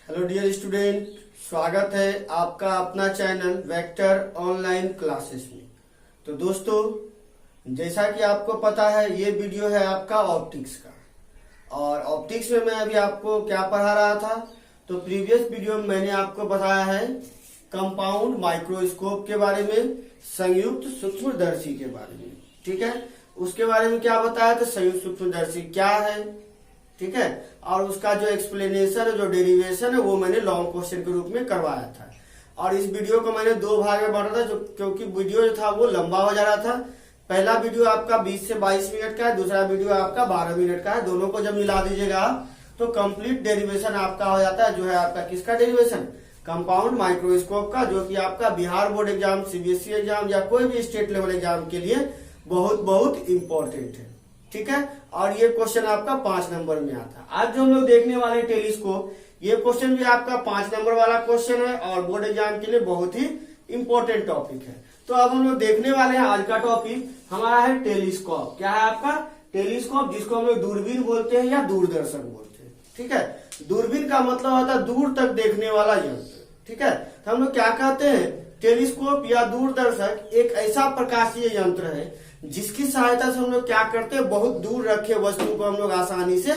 Hello dear student, स्वागत है आपका अपना चैनल वेक्टर ऑनलाइन क्लासेस में। तो दोस्तों, जैसा कि आपको पता है ये वीडियो है आपका ऑप्टिक्स का। और ऑप्टिक्स में मैं अभी आपको क्या पढ़ा रहा था, तो प्रीवियस वीडियो में मैंने आपको बताया है कंपाउंड माइक्रोस्कोप के बारे में, संयुक्त सूक्ष्मदर्शी के बारे में। ठीक है, उसके बारे में क्या बताया था, संयुक्त सूक्ष्मदर्शी क्या है, ठीक है, और उसका जो एक्सप्लेनेशन है, जो डेरिवेशन है, वो मैंने लॉन्ग क्वेश्चन के रूप में करवाया था। और इस वीडियो को मैंने दो भाग में बांटा था, जो क्योंकि वीडियो जो था वो लंबा हो जा रहा था। पहला वीडियो आपका 20 से 22 मिनट का है, दूसरा वीडियो आपका 12 मिनट का है। दोनों को जब मिला दीजिएगा तो कंप्लीट डेरिवेशन आपका हो जाता है। जो है आपका किसका डेरिवेशन, कंपाउंड माइक्रोस्कोप का, जो कि आपका Bihar board exam, CBSE exam या कोई भी स्टेट लेवल एग्जाम के लिए बहुत बहुत इंपॉर्टेंट है। ठीक है, और ये क्वेश्चन आपका 5 नंबर में आता है। आज जो हम लोग देखने वाले टेलीस्कोप, ये क्वेश्चन भी आपका 5 नंबर वाला क्वेश्चन है और बोर्ड एग्जाम के लिए बहुत ही इंपॉर्टेंट टॉपिक है। तो अब हम लोग देखने वाले हैं, आज का टॉपिक हमारा है टेलीस्कोप। क्या है आपका, टेलीस्कोप, जिसको हम लोग दूरबीन बोलते हैं या दूरदर्शन बोलते हैं। ठीक है, दूरबीन का मतलब होता है दूर तक देखने वाला यंत्र। ठीक है, तो हम लोग क्या कहते हैं, टेलीस्कोप या दूरदर्शक एक ऐसा प्रकाशीय यंत्र है जिसकी सहायता से हम लोग क्या करते हैं, बहुत दूर रखे वस्तु को हम लोग आसानी से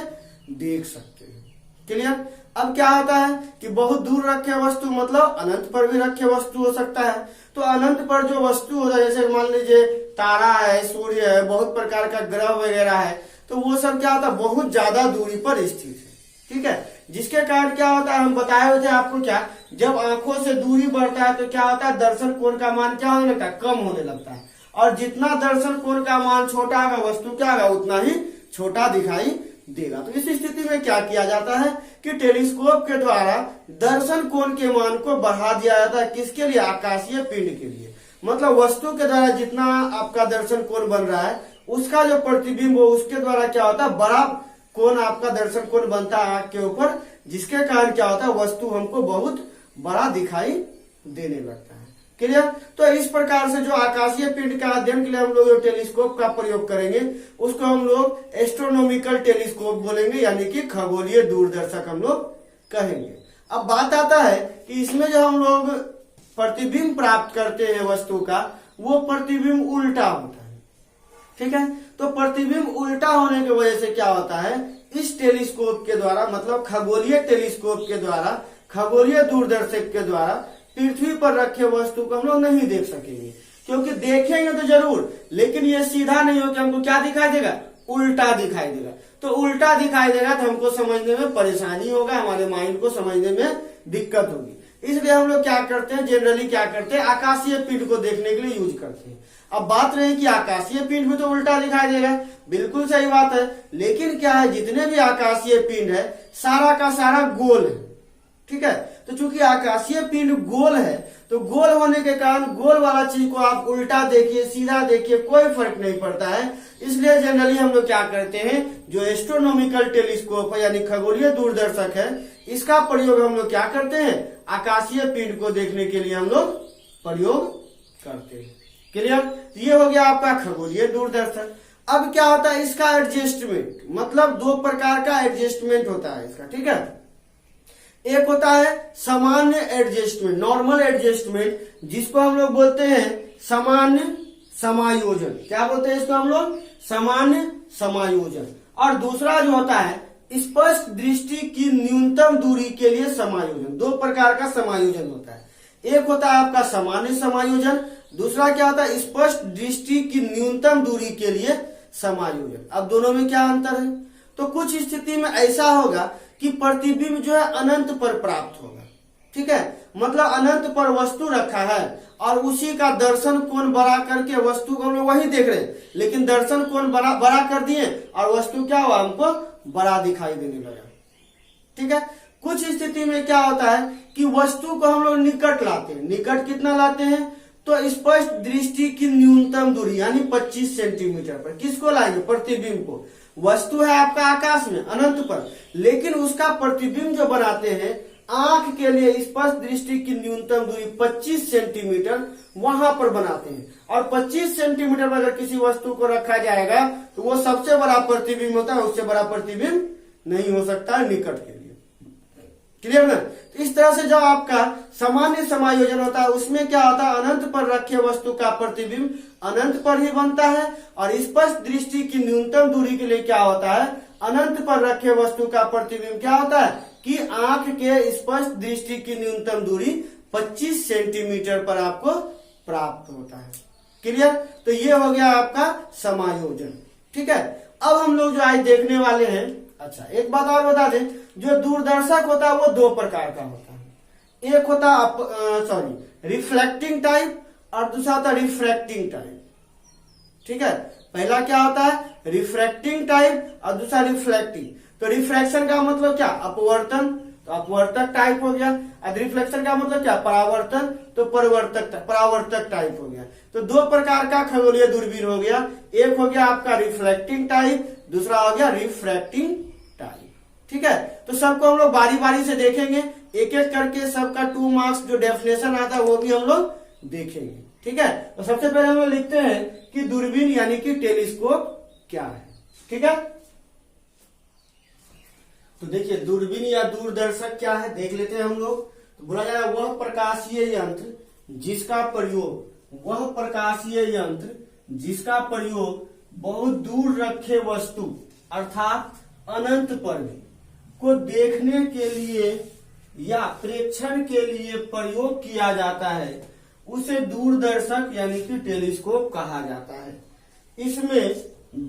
देख सकते हैं। क्लियर। अब क्या होता है कि बहुत दूर रखे वस्तु मतलब अनंत पर भी रखे वस्तु हो सकता है। तो अनंत पर जो वस्तु होता है, जैसे मान लीजिए तारा है, सूर्य है, बहुत प्रकार का ग्रह वगैरह है, तो वो सब क्या होता है, बहुत ज्यादा दूरी पर स्थित है। ठीक है, जिसके कारण क्या होता है, हम बताए हुए थे आपको, क्या जब आंखों से दूरी बढ़ता है तो क्या होता है, दर्शन कोण का मान क्या होने लगता है, कम होने लगता है। और जितना दर्शन कोण का मान छोटा होगा, वस्तु क्या होगा, उतना ही छोटा दिखाई देगा। तो इस स्थिति में क्या किया जाता है कि टेलीस्कोप के द्वारा दर्शन कोण के मान को बढ़ा दिया जाता है। किसके लिए, आकाशीय पिंड के लिए। मतलब वस्तु के द्वारा जितना आपका दर्शन कोण बन रहा है, उसका जो प्रतिबिंब हो उसके द्वारा क्या होता है, बड़ा कोण आपका दर्शन कोण बनता है आंख के ऊपर, जिसके कारण क्या होता है, वस्तु हमको बहुत बड़ा दिखाई देने लगता है। क्लियर। तो इस प्रकार से जो आकाशीय पिंड का अध्ययन के लिए हम लोग जो टेलीस्कोप का प्रयोग करेंगे, उसको हम लोग एस्ट्रोनॉमिकल टेलीस्कोप बोलेंगे, यानी कि खगोलीय दूरदर्शक हम लोग कहेंगे। अब बात आता है कि इसमें जो हम लोग प्रतिबिंब प्राप्त करते हैं वस्तु का, वो प्रतिबिंब उल्टा होता है। ठीक है, तो प्रतिबिंब उल्टा होने की वजह से क्या होता है, इस टेलीस्कोप के द्वारा, मतलब खगोलीय टेलीस्कोप के द्वारा, खगोलीय दूरदर्शक के द्वारा पृथ्वी पर रखे वस्तु को हम लोग नहीं देख सकेंगे। क्योंकि देखेंगे तो जरूर, लेकिन ये सीधा नहीं हो कि हमको क्या दिखाई देगा, उल्टा दिखाई देगा। तो उल्टा दिखाई देगा तो हमको समझने में परेशानी होगा, हमारे माइंड को समझने में दिक्कत होगी। इसलिए हम लोग क्या करते हैं, जनरली क्या करते हैं, आकाशीय पिंड को देखने के लिए यूज करते हैं। अब बात रही कि आकाशीय पिंड में तो उल्टा दिखाई देगा, बिल्कुल सही बात है। लेकिन क्या है, जितने भी आकाशीय पिंड है सारा का सारा गोल है। ठीक है, तो चूंकि आकाशीय पिंड गोल है, तो गोल होने के कारण गोल वाला चीज को आप उल्टा देखिए, सीधा देखिए, कोई फर्क नहीं पड़ता है। इसलिए जनरली हम लोग क्या करते हैं, जो एस्ट्रोनॉमिकल टेलीस्कोप है यानी खगोलीय दूरदर्शक है, इसका प्रयोग हम लोग क्या करते हैं, आकाशीय पिंड को देखने के लिए हम लोग प्रयोग करते हैं। क्लियर। ये हो गया आपका खगोलीय दूरदर्शक। अब क्या होता है, इसका एडजस्टमेंट, मतलब दो प्रकार का एडजस्टमेंट होता है इसका। ठीक है, एक होता है सामान्य एडजस्टमेंट, नॉर्मल एडजस्टमेंट, जिसको हम लोग बोलते हैं सामान्य समायोजन। क्या बोलते हैं इसको हम लोग, सामान्य समायोजन। और दूसरा जो होता है स्पष्ट दृष्टि की न्यूनतम दूरी के लिए समायोजन। दो प्रकार का समायोजन होता है, एक होता है आपका सामान्य समायोजन, दूसरा क्या होता है, स्पष्ट दृष्टि की न्यूनतम दूरी के लिए समायोजन। अब दोनों में क्या अंतर है, तो कुछ स्थिति में ऐसा होगा कि प्रतिबिंब जो है अनंत पर प्राप्त होगा। ठीक है, मतलब अनंत पर वस्तु रखा है और उसी का दर्शन कोण बड़ा करके वस्तु को हम लोग वही देख रहे हैं, लेकिन दर्शन कोण बड़ा कर दिए और वस्तु क्या हुआ, हमको बड़ा दिखाई देने लगा। ठीक है, कुछ स्थिति में क्या होता है कि वस्तु को हम लोग निकट लाते हैं। निकट कितना लाते हैं, तो स्पष्ट दृष्टि की न्यूनतम दूरी यानी 25 सेंटीमीटर पर। किसको लाएंगे, प्रतिबिंब को। वस्तु है आपका आकाश में अनंत पर, लेकिन उसका प्रतिबिंब जो बनाते हैं आंख के लिए स्पष्ट दृष्टि की न्यूनतम दूरी 25 सेंटीमीटर वहां पर बनाते हैं। और 25 सेंटीमीटर पर अगर किसी वस्तु को रखा जाएगा तो वो सबसे बड़ा प्रतिबिंब होता है, उससे बड़ा प्रतिबिंब नहीं हो सकता है निकट के लिए। क्लियर ना। तो इस तरह से जो आपका सामान्य समायोजन होता है उसमें क्या होता है, अनंत पर रखे वस्तु का प्रतिबिंब अनंत पर ही बनता है, और स्पष्ट दृष्टि की न्यूनतम दूरी के लिए क्या होता है, अनंत पर रखे वस्तु का प्रतिबिंब क्या होता है कि आंख के स्पष्ट दृष्टि की न्यूनतम दूरी 25 सेंटीमीटर पर आपको प्राप्त होता है। क्लियर। तो ये हो गया आपका समायोजन। ठीक है, अब हम लोग जो आज देखने वाले हैं, अच्छा एक बात और बता दें, जो दूरदर्शक होता है वो दो प्रकार का होता है। एक होता है रिफ्लेक्टिंग टाइप और दूसरा होता है रिफ्रैक्टिंग टाइप। ठीक है, पहला क्या होता है रिफ्रैक्टिंग टाइप और दूसरा रिफ्लेक्टिंग। तो रिफ्रैक्शन का मतलब क्या, अपवर्तन, तो अपवर्तक टाइप हो गया। और रिफ्लेक्शन का मतलब क्या, परावर्तन, तो परावर्तक टाइप हो गया। तो दो प्रकार का खगोलीय दूरबीन हो गया, एक हो गया आपका रिफ्लेक्टिंग टाइप, दूसरा हो गया रिफ्रैक्टिंग टाइप। ठीक है, तो सबको हम लोग बारी बारी से देखेंगे, एक एक करके सबका 2 मार्क्स जो डेफिनेशन आता है वो भी हम लोग देखेंगे। ठीक है, तो सबसे पहले हम लोग लिखते हैं कि दूरबीन यानी कि टेलीस्कोप क्या है। ठीक है, तो देखिए दूरबीन या दूरदर्शक क्या है देख लेते हैं हम लोग। तो बोला जाए वह प्रकाशीय यंत्र जिसका प्रयोग बहुत दूर रखे वस्तु अर्थात अनंत पर को देखने के लिए या प्रेक्षण के लिए प्रयोग किया जाता है उसे दूरदर्शक यानी कि टेलीस्कोप कहा जाता है। इसमें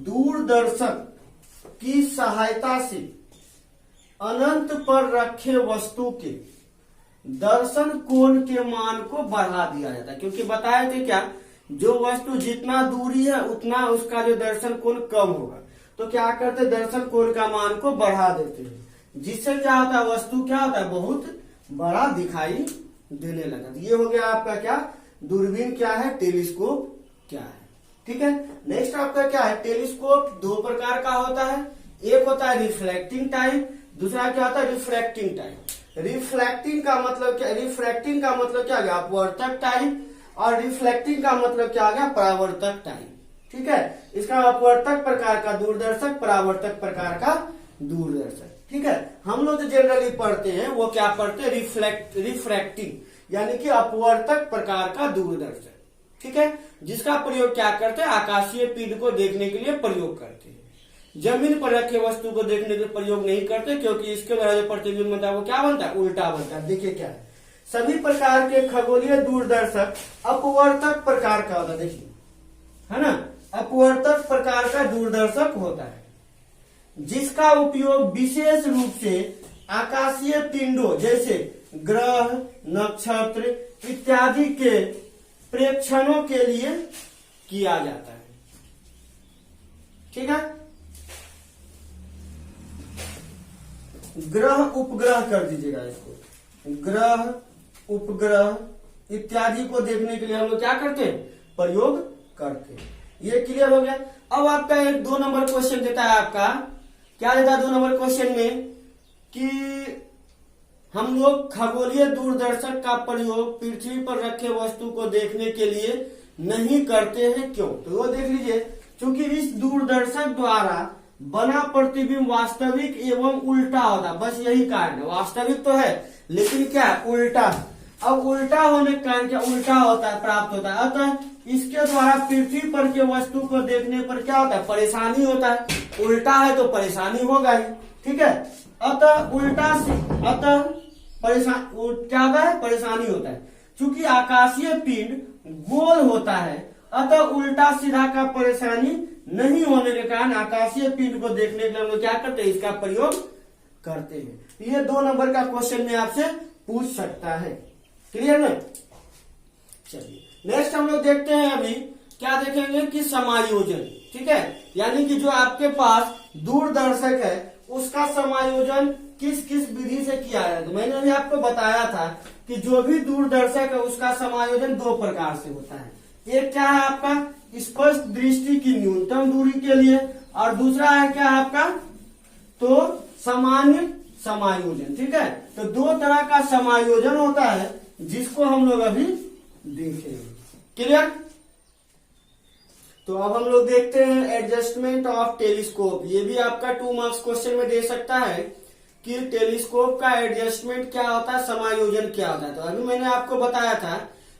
दूरदर्शक की सहायता से अनंत पर रखे वस्तु के दर्शन कोण के मान को बढ़ा दिया जाता है, क्योंकि बताए थे क्या, जो वस्तु जितना दूरी है उतना उसका जो दर्शन कोण कम होगा। तो क्या करते, दर्शन कोण का मान को बढ़ा देते हैं, जिससे क्या होता है वस्तु क्या होता है बहुत बड़ा दिखाई देने लगा। ये हो गया आपका क्या, दूरबीन क्या है, टेलीस्कोप क्या है। ठीक है, नेक्स्ट आपका क्या है, टेलीस्कोप दो प्रकार का होता है, एक होता है रिफ्लेक्टिंग टाइप, दूसरा क्या होता है रिफ्रैक्टिंग टाइप। रिफ्लेक्टिंग का मतलब क्या, रिफ्रैक्टिंग का मतलब क्या गया, अपवर्तक टाइप, और रिफ्लेक्टिंग का मतलब क्या आ गया, परावर्तक टाइप। ठीक है, इसका अपवर्तक प्रकार का दूरदर्शक, परावर्तक प्रकार का दूरदर्शक। ठीक है, हम लोग जो जनरली पढ़ते हैं वो क्या पढ़ते हैं, रिफ्रैक्टिंग यानी कि अपवर्तक प्रकार का दूरदर्शक। ठीक है, जिसका प्रयोग क्या करते हैं, आकाशीय पिंड को देखने के लिए प्रयोग करते हैं, जमीन पर रखे वस्तु को देखने के लिए प्रयोग नहीं करते, क्योंकि इसके द्वारा जो प्रतिबिंब बनता है वो क्या बनता है, उल्टा बनता है। देखिए क्या है, सभी प्रकार के खगोलीय दूरदर्शक अपवर्तक प्रकार का होता है, देखिए है ना, अपवर्तक प्रकार का दूरदर्शक होता है, जिसका उपयोग विशेष रूप से आकाशीय पिंडों जैसे ग्रह, नक्षत्र इत्यादि के प्रेक्षणों के लिए किया जाता है। ठीक है, ग्रह उपग्रह कर दीजिएगा इसको, ग्रह उपग्रह इत्यादि को देखने के लिए हम लोग क्या करते हैं, प्रयोग करते हैं। ये क्लियर हो गया। अब आपका एक 2 नंबर क्वेश्चन देता है, आपका क्या देता है 2 नंबर क्वेश्चन में कि हम लोग खगोलीय दूरदर्शक का प्रयोग पृथ्वी पर रखे वस्तु को देखने के लिए नहीं करते हैं, क्यों। तो वो देख लीजिए, क्योंकि इस दूरदर्शक द्वारा बना प्रतिबिंब वास्तविक एवं उल्टा होता, बस यही कारण है, वास्तविक तो है लेकिन क्या है, उल्टा। अब उल्टा होने के कारण क्या, उल्टा होता है, प्राप्त होता है, अतः इसके द्वारा पृथ्वी पर के वस्तु को देखने पर क्या होता है, परेशानी होता है, उल्टा है तो परेशानी होगा ही। ठीक है, अतः उल्टा से क्या होता है, परेशानी होता है। चूंकि आकाशीय पिंड गोल होता है अतः उल्टा सीधा का परेशानी नहीं होने के कारण आकाशीय पिंड को देखने के लिए हम लोग क्या करते हैं, इसका प्रयोग करते हैं। ये 2 नंबर का क्वेश्चन में आपसे पूछ सकता है। क्लियर ना। चलिए नेक्स्ट हम लोग देखते हैं, अभी क्या देखेंगे कि समायोजन। ठीक है, यानी कि जो आपके पास दूरदर्शक है उसका समायोजन किस किस विधि से किया जाए। तो मैंने अभी आपको बताया था कि जो भी दूरदर्शक है उसका समायोजन 2 प्रकार से होता है। एक क्या है आपका स्पष्ट दृष्टि की न्यूनतम दूरी के लिए, और दूसरा है क्या आपका, तो सामान्य समायोजन। ठीक है, तो 2 तरह का समायोजन होता है जिसको हम लोग अभी देखेंगे। क्लियर। तो अब हम लोग देखते हैं एडजस्टमेंट ऑफ टेलीस्कोप। ये भी आपका 2 मार्क्स क्वेश्चन में दे सकता है कि टेलीस्कोप का एडजस्टमेंट क्या होता है, समायोजन क्या होता है। तो अभी मैंने आपको बताया था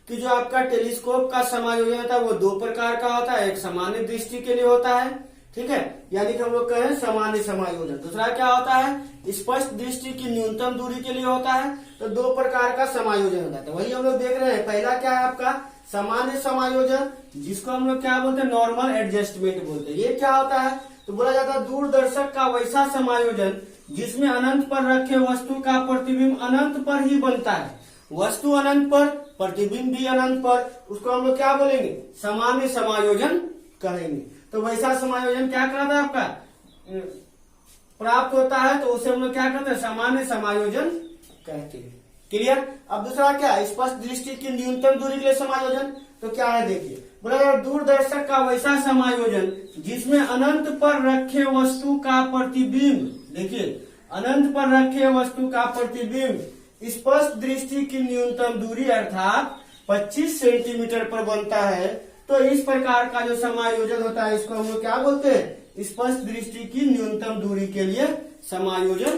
कि जो आपका टेलीस्कोप का समायोजन होता है वो दो प्रकार का होता है। एक सामान्य दृष्टि के लिए होता है, ठीक है, यानी कि हम लोग कहें सामान्य समायोजन। दूसरा क्या होता है, स्पष्ट दृष्टि की न्यूनतम दूरी के लिए होता है। तो दो प्रकार का समायोजन होता है, तो वही हम लोग देख रहे हैं। पहला क्या है आपका सामान्य समायोजन, जिसको हम लोग क्या बोलते हैं, नॉर्मल एडजस्टमेंट बोलते हैं। ये क्या होता है, तो बोला जाता है दूरदर्शक का वैसा समायोजन जिसमें अनंत पर रखे वस्तु का प्रतिबिंब अनंत पर ही बनता है। वस्तु अनंत पर, प्रतिबिंब भी अनंत पर, उसको हम लोग क्या बोलेंगे, सामान्य समायोजन कहेंगे। तो वैसा समायोजन क्या कहता है आपका प्राप्त होता है, तो उसे हम लोग क्या कहते हैं, सामान्य समायोजन कहते हैं। क्लियर। अब दूसरा क्या, स्पष्ट दृष्टि की न्यूनतम दूरी के लिए समायोजन। तो क्या है देखिए, बोला दूरदर्शक का वैसा समायोजन जिसमें अनंत पर रखे वस्तु का प्रतिबिंब, देखिए अनंत पर रखे वस्तु का प्रतिबिंब स्पष्ट दृष्टि की न्यूनतम दूरी अर्थात 25 सेंटीमीटर पर बनता है। तो इस प्रकार का जो समायोजन होता है इसको हम लोग क्या बोलते हैं, स्पष्ट दृष्टि की न्यूनतम दूरी के लिए समायोजन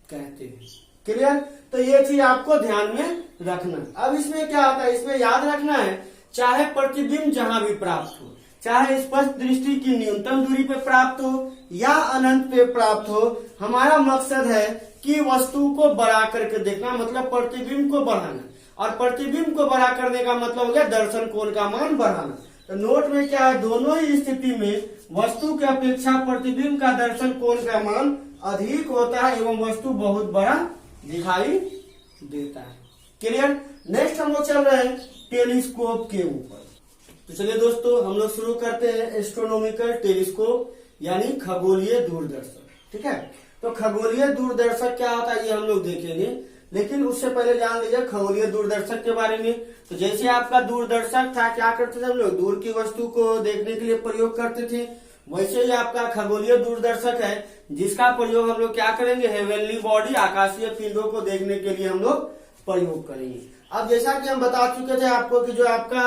कहते हैं। क्लियर। तो ये चीज आपको ध्यान में रखना। अब इसमें क्या होता है, इसमें याद रखना है चाहे प्रतिबिंब जहां भी प्राप्त हो, चाहे स्पष्ट दृष्टि की न्यूनतम दूरी पे प्राप्त हो या अनंत पे प्राप्त हो, हमारा मकसद है कि वस्तु को बढ़ा करके देखना, मतलब प्रतिबिंब को बढ़ाना। और प्रतिबिंब को बड़ा करने का मतलब हो गया दर्शन कोण का मान बढ़ाना। तो नोट में क्या है, दोनों ही स्थिति में वस्तु की अपेक्षा प्रतिबिंब का दर्शन कोण का मान अधिक होता है एवं वस्तु बहुत बड़ा दिखाई देता है। क्लियर। नेक्स्ट हम लोग चल रहे हैं टेलीस्कोप के ऊपर। तो चलिए दोस्तों हम लोग शुरू करते हैं एस्ट्रोनॉमिकल टेलीस्कोप यानी खगोलीय दूरदर्शक। ठीक है, तो खगोलीय दूरदर्शक क्या होता है ये हम लोग देखेंगे, लेकिन उससे पहले जान लीजिए खगोलीय दूरदर्शक के बारे में। तो जैसे आपका दूरदर्शक था, क्या करते थे हम लोग, दूर की वस्तु को देखने के लिए प्रयोग करते थे, वैसे ही आपका खगोलीय दूरदर्शक है जिसका प्रयोग हम लोग क्या करेंगे, हेवनली बॉडी आकाशीय पिंडों को देखने के लिए हम लोग प्रयोग करेंगे। अब जैसा कि हम बता चुके थे आपको कि जो आपका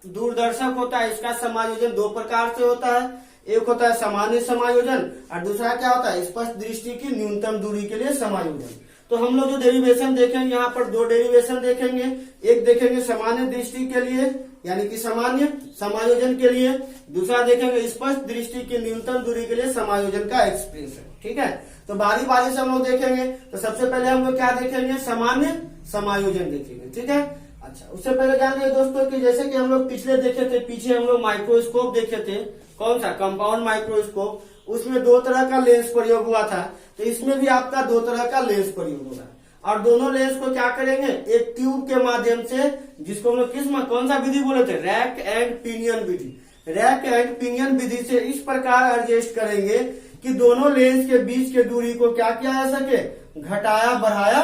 दूरदर्शक होता है इसका समायोजन दो प्रकार से होता है। एक होता है सामान्य समायोजन और दूसरा क्या होता है, स्पष्ट दृष्टि की न्यूनतम दूरी के लिए समायोजन। तो हम लोग जो डेरिवेशन देखेंगे यहाँ पर दो डेरिवेशन देखेंगे। एक देखेंगे सामान्य दृष्टि के लिए यानी कि सामान्य समायोजन के लिए, दूसरा देखेंगे स्पष्ट दृष्टि की न्यूनतम दूरी के लिए समायोजन का एक्सप्रेशन। ठीक है, तो बारी बारी से हम लोग देखेंगे। तो सबसे पहले हम लोग क्या देखेंगे, सामान्य समायोजन देखेंगे। ठीक है, अच्छा उससे पहले जान लीजिए दोस्तों कि जैसे कि हम लोग पिछले देखे थे, पीछे हम लोग माइक्रोस्कोप देखे थे, कौन सा, कंपाउंड माइक्रोस्कोप, उसमें दो तरह का लेंस प्रयोग हुआ था। तो इसमें भी आपका दो तरह का लेंस प्रयोग होगा और दोनों लेंस को क्या करेंगे, एक ट्यूब के माध्यम से, जिसको हम लोग कौन सा विधि बोले थे, रैक एंड पिनियन विधि। रैक एंड पिनियन विधि से इस प्रकार एडजस्ट करेंगे कि दोनों लेंस के बीच के दूरी को क्या किया जा सके, घटाया बढ़ाया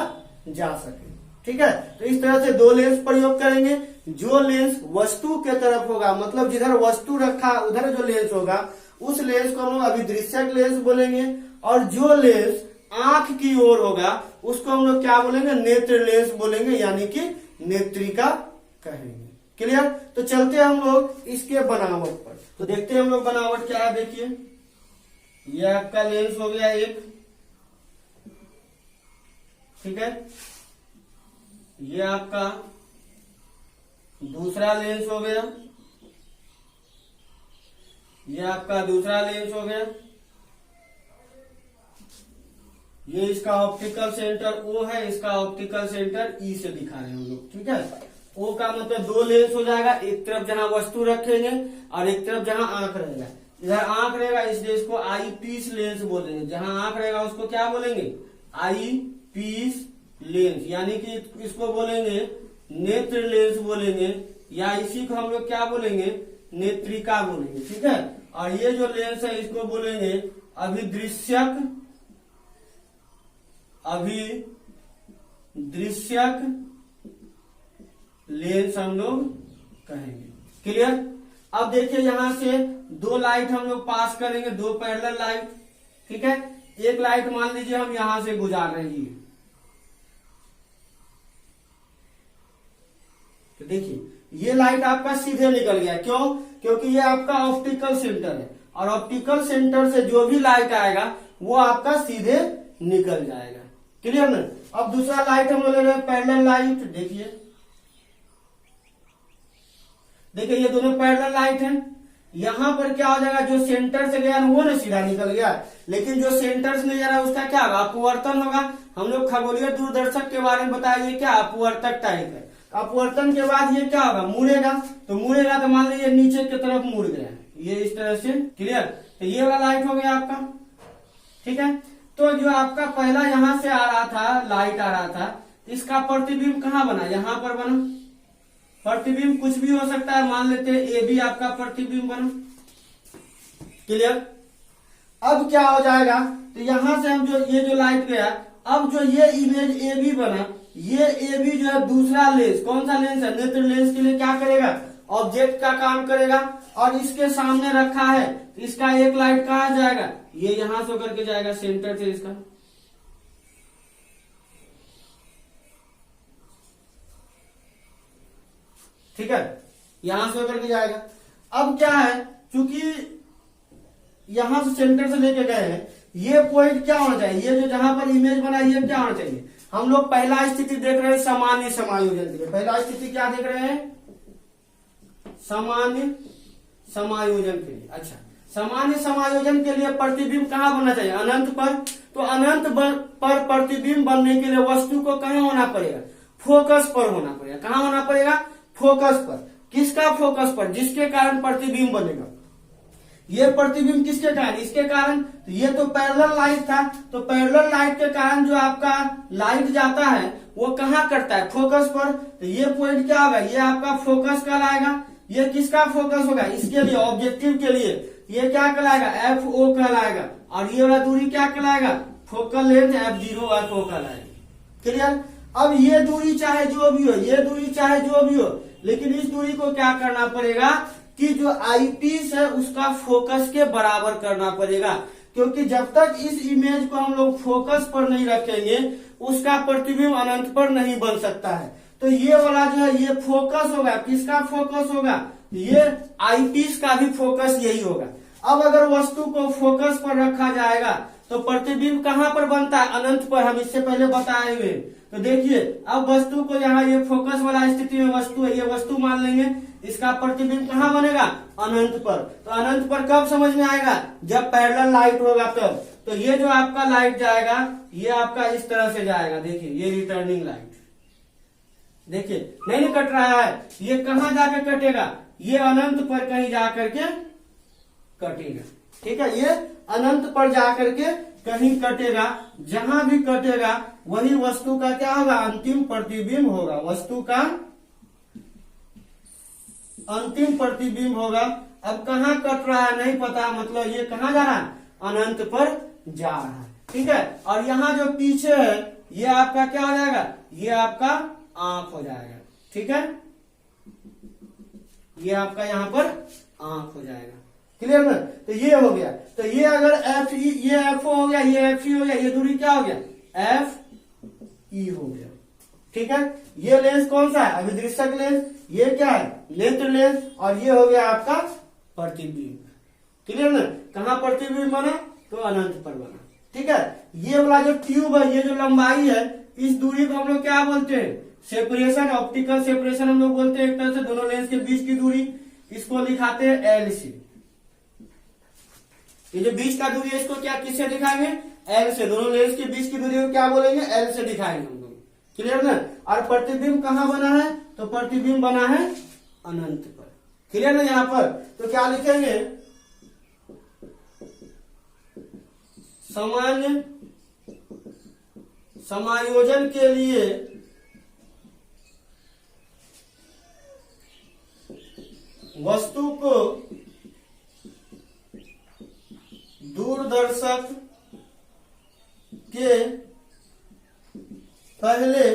जा सके। ठीक है, तो इस तरह से दो लेंस प्रयोग करेंगे। जो लेंस वस्तु के तरफ होगा, मतलब जिधर वस्तु रखा उधर जो लेंस होगा उस लेंस को हम लोग अभिदृश्यक लेंस बोलेंगे, और जो लेंस आंख की ओर होगा उसको हम लोग क्या बोलेंगे, नेत्र लेंस बोलेंगे, यानी कि नेत्रिका कहेंगे। क्लियर। तो चलते हैं हम लोग इसके बनावट पर। तो देखते हैं हम लोग बनावट क्या है। देखिए ये आपका लेंस हो गया एक, ठीक है, ये आपका दूसरा लेंस हो गया, ये आपका दूसरा लेंस हो गया, ये इसका ऑप्टिकल सेंटर O है, इसका ऑप्टिकल सेंटर E से दिखा रहे हैं हम लोग। ठीक है, O का मतलब दो लेंस हो जाएगा, एक तरफ जहां वस्तु रखेंगे और एक तरफ जहां आंख रहेगा। इधर आंख रहेगा इसलिए इसको आई पीस लेंस बोलेंगे, जहां आंख रहेगा उसको क्या बोलेंगे, आई पीस लेंस, यानी कि इसको बोलेंगे नेत्र लेंस बोलेंगे, या इसी को हम लोग क्या बोलेंगे, नेत्रिका बोलेंगे। ठीक है, और ये जो लेंस है इसको बोलेंगे अभिदृश्यक लेंस हम लोग कहेंगे। क्लियर। अब देखिए यहां से दो लाइट हम लोग पास करेंगे, दो पैरेलल लाइट। ठीक है, एक लाइट मान लीजिए हम यहां से गुजार रहे हैं। तो देखिए ये लाइट आपका सीधे निकल गया, क्यों, क्योंकि ये आपका ऑप्टिकल सेंटर है और ऑप्टिकल सेंटर से जो भी लाइट आएगा वो आपका सीधे निकल जाएगा। क्लियर ना। अब दूसरा लाइट हम लोग ले रहे हैं पैरेलल लाइट। देखिए ये दोनों पैरेलल लाइट हैं। यहां पर क्या हो जाएगा, जो सेंटर से गया वो ना सीधा निकल गया, लेकिन जो सेंटर से नहीं जा रहा उसका क्या होगा, अपवर्तन होगा। हम लोग खगोलीय दूरदर्शक के बारे में बताया, ये क्या अपवर्तक टाइप है। अपवर्तन के बाद ये क्या होगा, मुड़ेगा। तो मुड़ेगा तो मान लीजिए नीचे की तरफ मुड़ गया, ये इस तरह से। क्लियर। तो ये वाला लाइट हो गया आपका। ठीक है। तो जो आपका पहला यहां से आ रहा था, लाइट आ रहा था, इसका प्रतिबिंब कहाँ बना, यहां पर बना। प्रतिबिंब कुछ भी हो सकता है, मान लेते हैं ए बी आपका प्रतिबिंब बना। क्लियर। अब क्या हो जाएगा, तो यहां से हम जो ये जो लाइट गया, अब जो ये इमेज ए बी बना, ये ए बी जो है दूसरा लेंस, कौन सा लेंस है, नेत्र लेंस के लिए क्या करेगा, ऑब्जेक्ट का काम करेगा। और इसके सामने रखा है, इसका एक लाइट कहाँ जाएगा, ये यहां से होकर के जाएगा सेंटर से इसका। ठीक है, यहां से होकर के जाएगा। अब क्या है, चूंकि यहां से सेंटर से लेके गए हैं, ये पॉइंट क्या होना चाहिए, ये जो जहां पर इमेज बना ये क्या होना चाहिए। हम लोग पहला स्थिति देख रहे हैं सामान्य समायोजन के लिए। पहला स्थिति क्या देख रहे हैं, सामान्य समायोजन के लिए। अच्छा, सामान्य समायोजन के लिए प्रतिबिंब कहाँ बनना चाहिए, अनंत पर। तो अनंत पर प्रतिबिंब बनने के लिए वस्तु को कहाँ होना पड़ेगा, फोकस पर होना पड़ेगा। कहाँ होना पड़ेगा, फोकस पर। किसका फोकस पर, जिसके कारण प्रतिबिंब बनेगा। ये प्रतिबिंब किसके कारण, इसके कारण। तो ये तो पैरेलल लाइट था, तो पैरेलल लाइट के कारण जो आपका लाइट जाता है वो कहाँ करता है, फोकस पर। तो ये पॉइंट क्या होगा, ये आपका फोकस कहलाएगा। ये किसका फोकस होगा, इसके लिए, ऑब्जेक्टिव के लिए। ये क्या कहलाएगा, एफ ओ कहलाएगा। और ये वाला दूरी क्या कहलाएगा, focal length F0 F O कहलाएगा। क्लियर। अब ये दूरी चाहे जो भी हो, ये दूरी चाहे जो भी हो, लेकिन इस दूरी को क्या करना पड़ेगा कि जो आईपीस है उसका फोकस के बराबर करना पड़ेगा। क्योंकि जब तक इस इमेज को हम लोग फोकस पर नहीं रखेंगे, उसका प्रतिबिंब अनंत पर नहीं बन सकता है। तो ये वाला जो है ये फोकस होगा, किसका फोकस होगा, ये आईपीस का भी फोकस यही होगा। अब अगर वस्तु को फोकस पर रखा जाएगा तो प्रतिबिंब कहाँ पर बनता है, अनंत पर। हम इससे पहले बताए हुए। तो देखिए अब वस्तु को यहाँ, ये फोकस वाला स्थिति में वस्तु है, ये वस्तु मान लेंगे, इसका प्रतिबिंब कहाँ बनेगा, अनंत पर। तो अनंत पर कब समझ में आएगा, जब पैरेलल लाइट होगा तब। तो ये जो आपका लाइट जाएगा, ये आपका इस तरह से जाएगा। देखिए ये रिटर्निंग लाइट, देखिए नहीं कट रहा है, ये कहाँ जाकर कटेगा, ये अनंत पर कहीं जाकर के कटेगा। ठीक है, ये अनंत पर जाकर के कहीं कटेगा। जहां भी कटेगा वही वस्तु का क्या होगा, अंतिम प्रतिबिंब होगा, वस्तु का अंतिम प्रतिबिंब होगा। अब कहाँ कट रहा है नहीं पता, मतलब ये कहाँ जा रहा है, अनंत पर जा रहा है। ठीक है। और यहाँ जो पीछे है ये आपका क्या हो जाएगा, ये आपका आंख हो जाएगा। ठीक है, ये आपका यहाँ पर आंख हो जाएगा। क्लियर ना। तो ये हो गया। तो ये अगर एफ ई, ये एफ ओ हो गया, ये एफ ई हो गया, ये दूरी क्या हो गया, एफ ई हो गया। ठीक है। ये लेंस कौन सा है, अभिदृश्यक लेंस। ये क्या है, नेत्र लेंस। और ये हो गया आपका प्रतिबिंब। क्लियर ना। कहाँ प्रतिबिंब बना, तो अनंत पर बना। ठीक है। ये वाला जो ट्यूब है, ये जो लंबाई है, इस दूरी को हम लोग क्या बोलते हैं, सेपरेशन, ऑप्टिकल सेपरेशन हम लोग बोलते हैं। एक तरह से दोनों लेंस के बीच की दूरी, इसको लिखाते हैं एल से। ये जो बीच का दूरी है इसको क्या, किससे दिखाएंगे, एल से। दोनों लेंस के बीच की दूरी को क्या बोलेंगे, एल से दिखाएंगे हम लोग। क्लियर ना। और प्रतिबिंब कहाँ बना है, तो प्रतिबिंब बना है अनंत पर। क्लियर ना। यहाँ पर तो क्या लिखेंगे, सामान्य समायोजन के लिए वस्तु को दूरदर्शक के पहले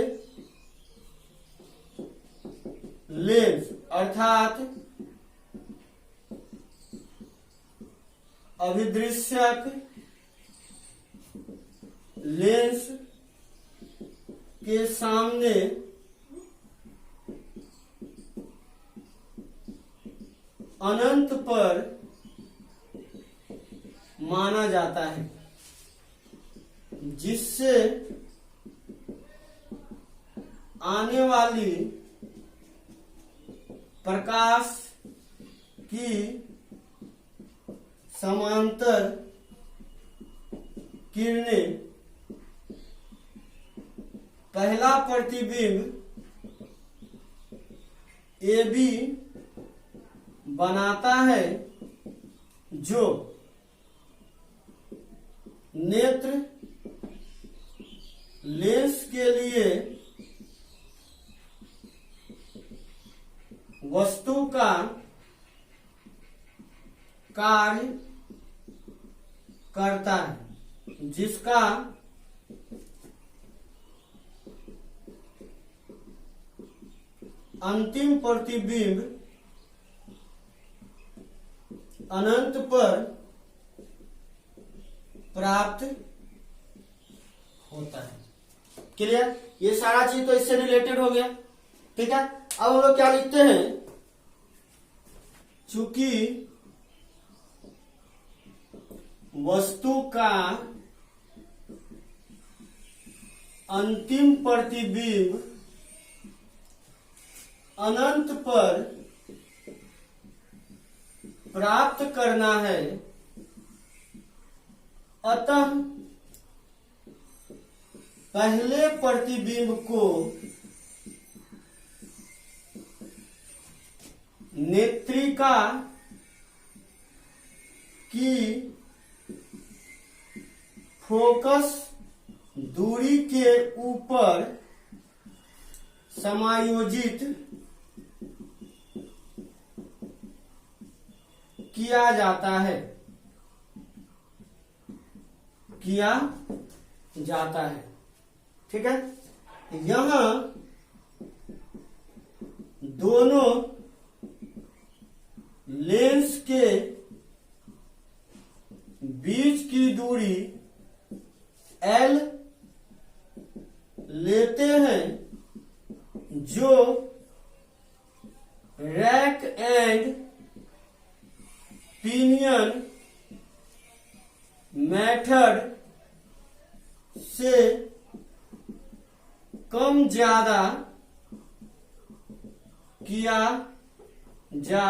लेंस अर्थात अभिदृश्यक लेंस के सामने अनंत पर माना जाता है, जिससे आने वाली प्रकाश की समांतर किरणें पहला प्रतिबिंब AB बनाता है, जो नेत्र लेंस के लिए वस्तु का कार्य करता है, जिसका अंतिम प्रतिबिंब अनंत पर प्राप्त होता है। क्लियर? ये सारा चीज तो इससे रिलेटेड हो गया। ठीक है, अब हम लोग क्या लिखते हैं, चूंकि वस्तु का अंतिम प्रतिबिंब अनंत पर प्राप्त करना है, अतः पहले प्रतिबिंब को नेत्रिका की फोकस दूरी के ऊपर समायोजित किया जाता है, ठीक है। यहां दोनों लेंस के बीच की दूरी L लेते हैं, जो रैक एंड पिनियन मेथड से कम ज्यादा किया जा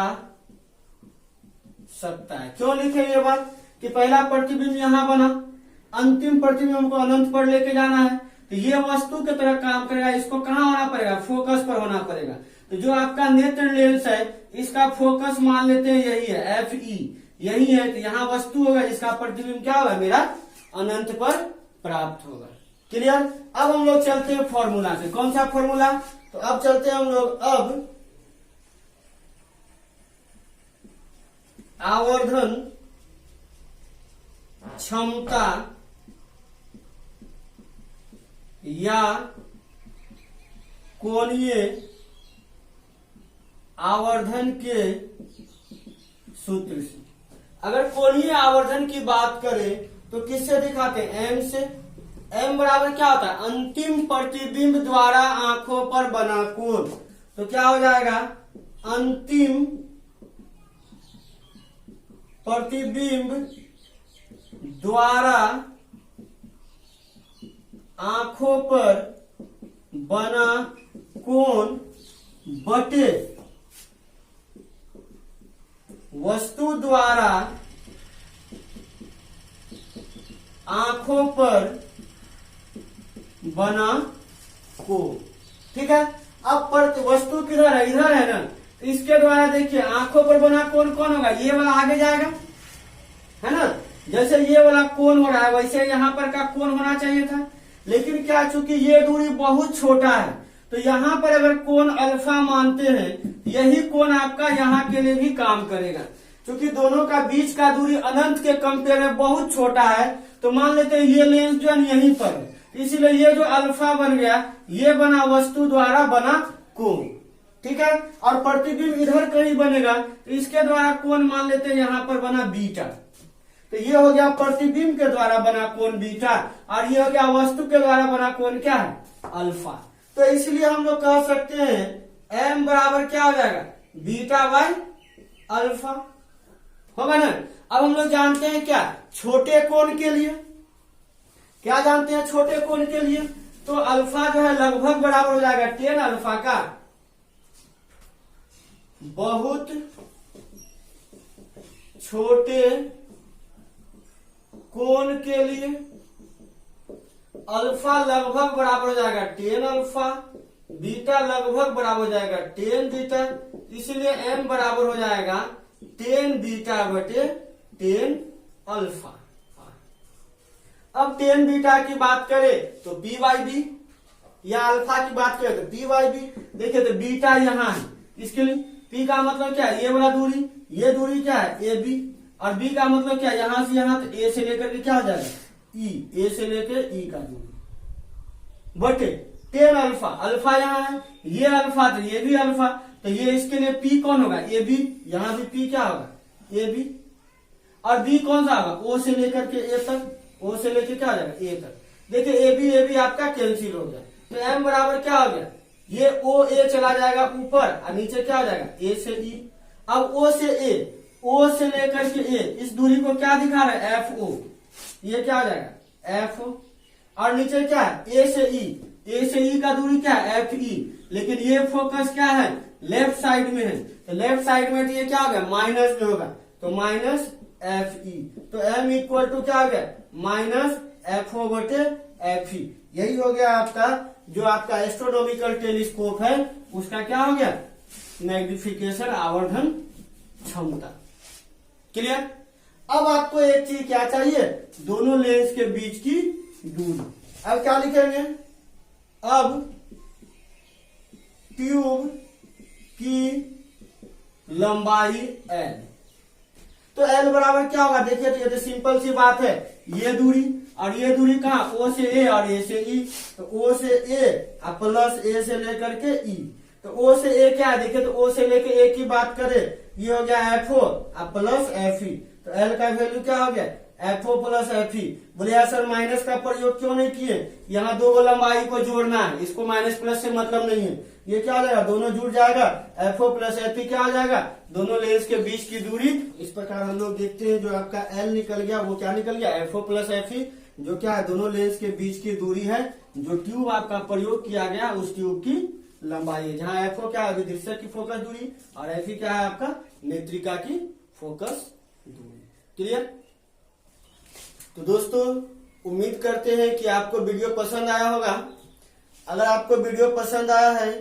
सकता है। क्यों लिखे ये बात कि पहला प्रतिबिंब यहां बना, अंतिम प्रतिबिंब हमको अनंत पर लेके जाना है, तो ये वस्तु की तरह काम करेगा। इसको कहां होना पड़ेगा, फोकस पर होना पड़ेगा। तो जो आपका नेत्र लेंस है, इसका फोकस मान लेते हैं यही है, FE यही है। तो यहाँ वस्तु होगा जिसका प्रतिबिंब क्या होगा, मेरा अनंत पर प्राप्त होगा। क्लियर? अब हम लोग चलते हैं फॉर्मूला से। कौन सा फॉर्मूला? तो अब चलते हैं हम लोग अब आवर्धन क्षमता या कोणीय आवर्धन के सूत्र से। अगर कोणीय आवर्धन की बात करें तो किससे दिखाते हैं, M से। M बराबर क्या होता है, अंतिम प्रतिबिंब द्वारा आंखों पर बना कोण। तो क्या हो जाएगा, अंतिम प्रतिबिंब द्वारा आंखों पर बना कोण बटे वस्तु द्वारा आंखों पर बना कोण। ठीक है। अब वस्तु किधर है, इधर है ना, तो इसके द्वारा देखिए आंखों पर बना कोण कौन होगा, ये वाला आगे जाएगा, है ना। जैसे ये वाला कोण हो रहा है वैसे यहाँ पर का कोण होना चाहिए था, लेकिन क्या, चूंकि ये दूरी बहुत छोटा है, तो यहाँ पर अगर कोण अल्फा मानते हैं, यही कोण आपका यहाँ के लिए भी काम करेगा। क्योंकि दोनों का बीच का दूरी अनंत के कंपेयर में बहुत छोटा है, तो मान लेते हैं ये लेंस जो है यहीं पर है, इसीलिए ये जो अल्फा बन गया, ये बना वस्तु द्वारा बना कोण। ठीक है। और प्रतिबिंब इधर कहीं बनेगा, तो इसके द्वारा कोण मान लेते हैं यहाँ पर बना बीटा। तो ये हो गया प्रतिबिंब के द्वारा बना कोण बीटा, और ये हो गया वस्तु के द्वारा बना कोण क्या है, अल्फा। तो इसलिए हम लोग कह सकते हैं M बराबर क्या हो जाएगा, बीटा बाय अल्फा, होगा ना। अब हम लोग जानते हैं क्या, छोटे कोण के लिए क्या जानते हैं, छोटे कोण के लिए तो अल्फा जो है लगभग बराबर हो जाएगा टेन अल्फा का बहुत छोटे कोण के लिए अल्फा लगभग बराबर हो जाएगा टेन अल्फा, बीटा लगभग बराबर हो जाएगा टेन बीटा, इसलिए m बराबर हो जाएगा टेन बीटा बटे टेन अल्फा। अब टेन बीटा की बात करें तो पी बाई बी, या अल्फा की बात करें तो पी बाई बी। देखिए तो बीटा यहाँ है, इसके लिए पी का मतलब क्या है, ये वाला दूरी, ये दूरी क्या है ए बी, और बी का मतलब क्या है यहां से यहां, तो ए से लेकर के क्या हो जाएगा ई, ए से लेकर ई का दूरी बटे टेन अल्फा, अल्फा यहाँ है, ये अल्फा तो ये भी अल्फा, तो ये इसके लिए पी कौन होगा ए बी, यहाँ भी पी क्या होगा ए बी, और बी कौन सा होगा ओ से लेकर के ए तक, ओ से लेकर क्या हो जाएगा ए तक। देखिए ए बी आपका कैंसिल हो गया, तो एम बराबर क्या हो गया, ये ओ ए चला जाएगा ऊपर और नीचे क्या हो जाएगा ए से ई। अब ओ से ए, ओ से लेकर के ए, इस दूरी को क्या दिखा रहा है एफ ओ, ये क्या हो जाएगा एफ ओ, और नीचे क्या है ए से ई, ए से ई का दूरी क्या है एफ ई, लेकिन ये फोकस क्या है लेफ्ट साइड में है, तो लेफ्ट साइड में तो ये क्या हो गया माइनस में होगा, तो माइनस एफ ई, तो एम इक्वल टू क्या हो गया माइनस एफ ओ बटे एफ ई। यही हो गया आपका जो आपका एस्ट्रोनॉमिकल टेलीस्कोप है उसका क्या हो गया मैग्निफिकेशन आवर्धन क्षमता। क्लियर। अब आपको एक चीज क्या चाहिए, दोनों लेंस के बीच की दूरी। अब क्या लिखेंगे, अब ट्यूब की लंबाई L, तो L बराबर क्या होगा, देखिए तो ये तो सिंपल सी बात है, ये दूरी और ये दूरी कहाँ O से A और A से E, तो O से A प्लस A से लेकर के E, तो O से A क्या है, देखिए तो O से लेकर A की बात करें, ये हो गया FO प्लस FE, तो L का वैल्यू क्या हो गया FO प्लस FE। बोले यार सर माइनस का प्रयोग क्यों नहीं किए, यहाँ दो लंबाई को जोड़ना है, इसको माइनस प्लस से मतलब नहीं है, ये क्या हो जाएगा दोनों जुड़ जाएगा, FO प्लस FE क्या हो जाएगा दोनों लेंस के बीच की दूरी। इस प्रकार हम लोग देखते हैं जो आपका L निकल गया वो क्या निकल गया FO प्लस FE, जो क्या है दोनों लेंस के बीच की दूरी है, जो ट्यूब आपका प्रयोग किया गया उस ट्यूब की लंबाई है, जहाँ FO क्या है विदृश्य की फोकस दूरी और FE क्या है आपका नेत्रिका की फोकस दूरी। क्लियर। तो दोस्तों उम्मीद करते हैं कि आपको वीडियो पसंद आया होगा। अगर आपको वीडियो पसंद आया है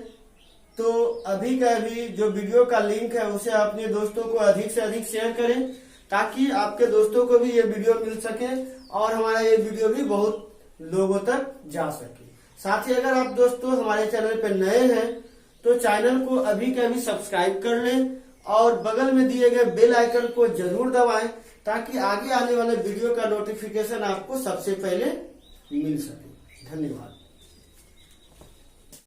तो अभी का अभी जो वीडियो का लिंक है उसे अपने दोस्तों को अधिक से अधिक शेयर करें, ताकि आपके दोस्तों को भी ये वीडियो मिल सके और हमारा ये वीडियो भी बहुत लोगों तक जा सके। साथ ही अगर आप दोस्तों हमारे चैनल पर नए हैं तो चैनल को अभी के अभी सब्सक्राइब कर लें और बगल में दिए गए बेल आइकन को जरूर दबाएं, ताकि आगे आने वाले वीडियो का नोटिफिकेशन आपको सबसे पहले मिल सके। धन्यवाद।